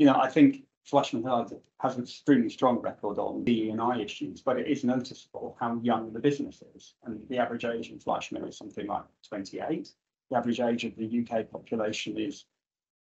I think Flashman Hill has an extremely strong record on DE&I issues, but it is noticeable how young the business is. And the average age in Flashman is something like 28. The average age of the UK population is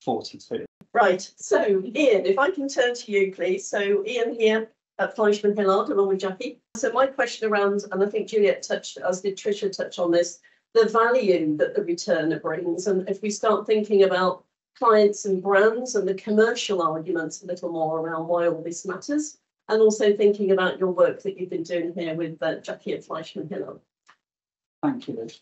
42. Right. So, Ian, if I can turn to you, please. So, Ian here at Fleischmann Hillard, along with Jacqui. So, my question around, and I think Juliet touched, as did Tricia touch on this, the value that the returner brings. And if we start thinking about clients and brands and the commercial arguments a little more around why all this matters, and also thinking about your work that you've been doing here with Jacqui at Fleischmann Hillard. Thank you, Liz.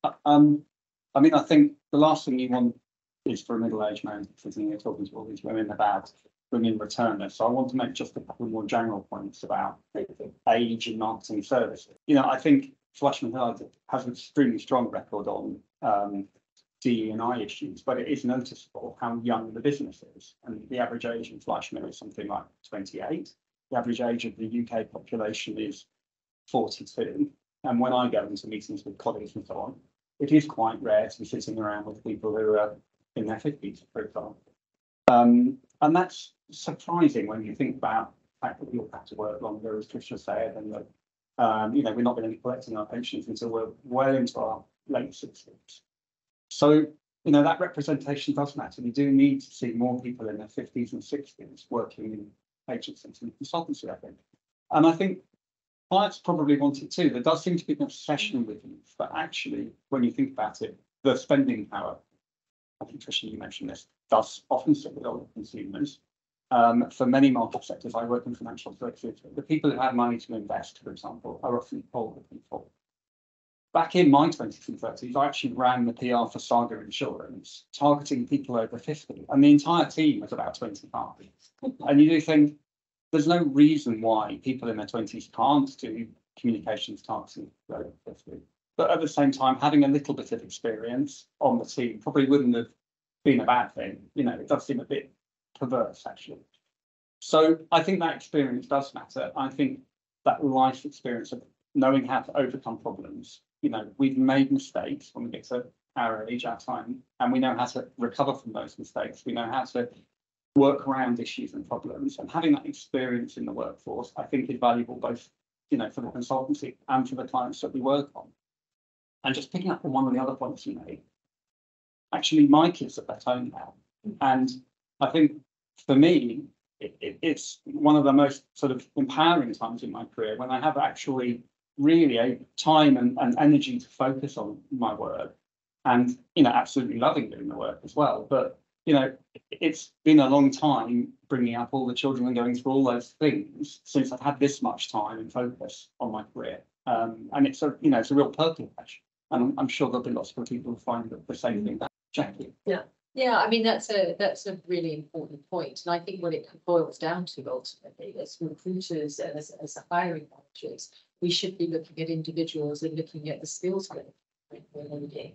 I think the last thing you want is for a middle-aged man sitting here talking to all these women about bringing returners. So I want to make just a couple more general points about age in marketing services. I think Flashman Hill has an extremely strong record on DE&I issues, but it is noticeable how young the business is. And the average age in Flashman is something like 28. The average age of the UK population is 42. And when I go into meetings with colleagues and so on, it is quite rare to be sitting around with people who are in their 50s, for example. And that's surprising when you think about the fact that we all have to work longer, as Tricia said, and that we're not going to be collecting our pensions until we're well into our late 60s. So, that representation does matter. We do need to see more people in their 50s and 60s working in agencies and consultancy, I think. And I think clients probably want it too. There does seem to be an obsession with youth, but actually, when you think about it, the spending power, I think Tricia, you mentioned this, does often sit with older consumers. For many market sectors, I work in financial services. The people who have money to invest, for example, are often older people. Back in my 20s and 30s, I actually ran the PR for Saga Insurance, targeting people over 50, and the entire team was about 25. And you do think there's no reason why people in their 20s can't do communications targeting over 50. But at the same time, having a little bit of experience on the team probably wouldn't have been a bad thing. It does seem a bit perverse, actually. So I think that experience does matter. I think that life experience of knowing how to overcome problems. We've made mistakes when we get to our age, our time, and we know how to recover from those mistakes. We know how to work around issues and problems. And having that experience in the workforce, I think, is valuable both, for the consultancy and for the clients that we work on. And just picking up on one of the other points you made, actually, my kids are at home now. And I think for me, it's one of the most sort of empowering times in my career when I have actually really a time and energy to focus on my work and, absolutely loving doing the work as well. But, it's been a long time bringing up all the children and going through all those things since I've had this much time and focus on my career. And it's a real personal passion. And I'm sure there'll be lots of people who find the same thing. Jacqui. Yeah, that's a really important point. And I think what it boils down to ultimately as recruiters and as hiring managers, we should be looking at individuals and looking at the skills we're needing.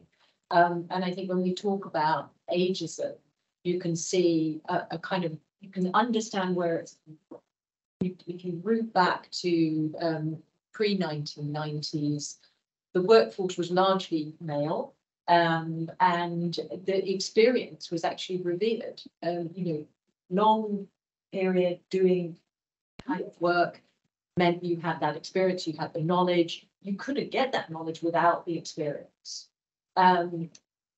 And I think when we talk about ageism, you can see a kind of, you can understand where it's from. You can root back to pre-1990s. The workforce was largely male. And the experience was actually revered. Long period doing kind of work meant you had that experience, you had the knowledge. You couldn't get that knowledge without the experience.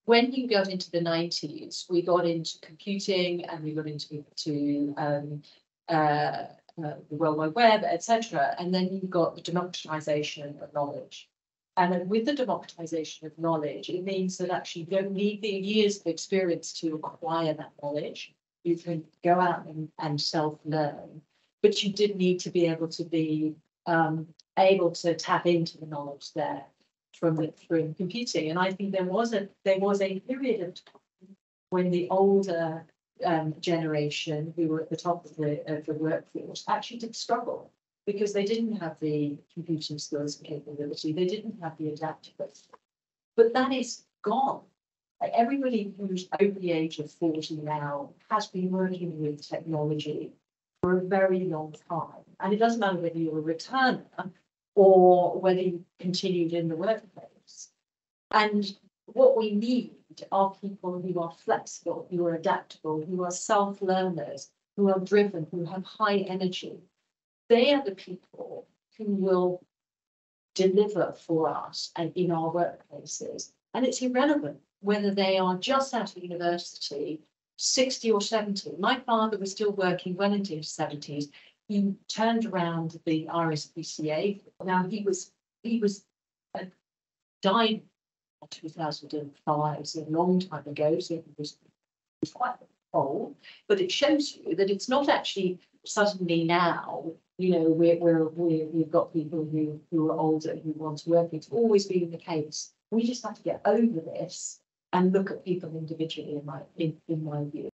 When you got into the 90s, we got into computing and we got into the World Wide Web, etc. And then you got the democratization of knowledge. And then with the democratization of knowledge, it means that actually you don't need the years of experience to acquire that knowledge. You can go out and self-learn, but you did need to be able to able to tap into the knowledge there from computing. And I think there was a period of time when the older generation who were at the top of the workforce actually did struggle, because they didn't have the computing skills and capability, they didn't have the adaptability. But that is gone. Like, everybody who's over the age of 40 now has been working with technology for a very long time. And it doesn't matter whether you're a returner or whether you continued in the workplace. And what we need are people who are flexible, who are adaptable, who are self-learners, who are driven, who have high energy. They are the people who will deliver for us and in our workplaces. And it's irrelevant whether they are just out of university, 60 or 70. My father was still working well into his 70s. He turned around the RSPCA. Now he died in 2005, so a long time ago, so he was quite old. But it shows you that it's not actually suddenly now, you know, we've got people who are older who want to work. It's always been the case. We just have to get over this and look at people individually, in my view.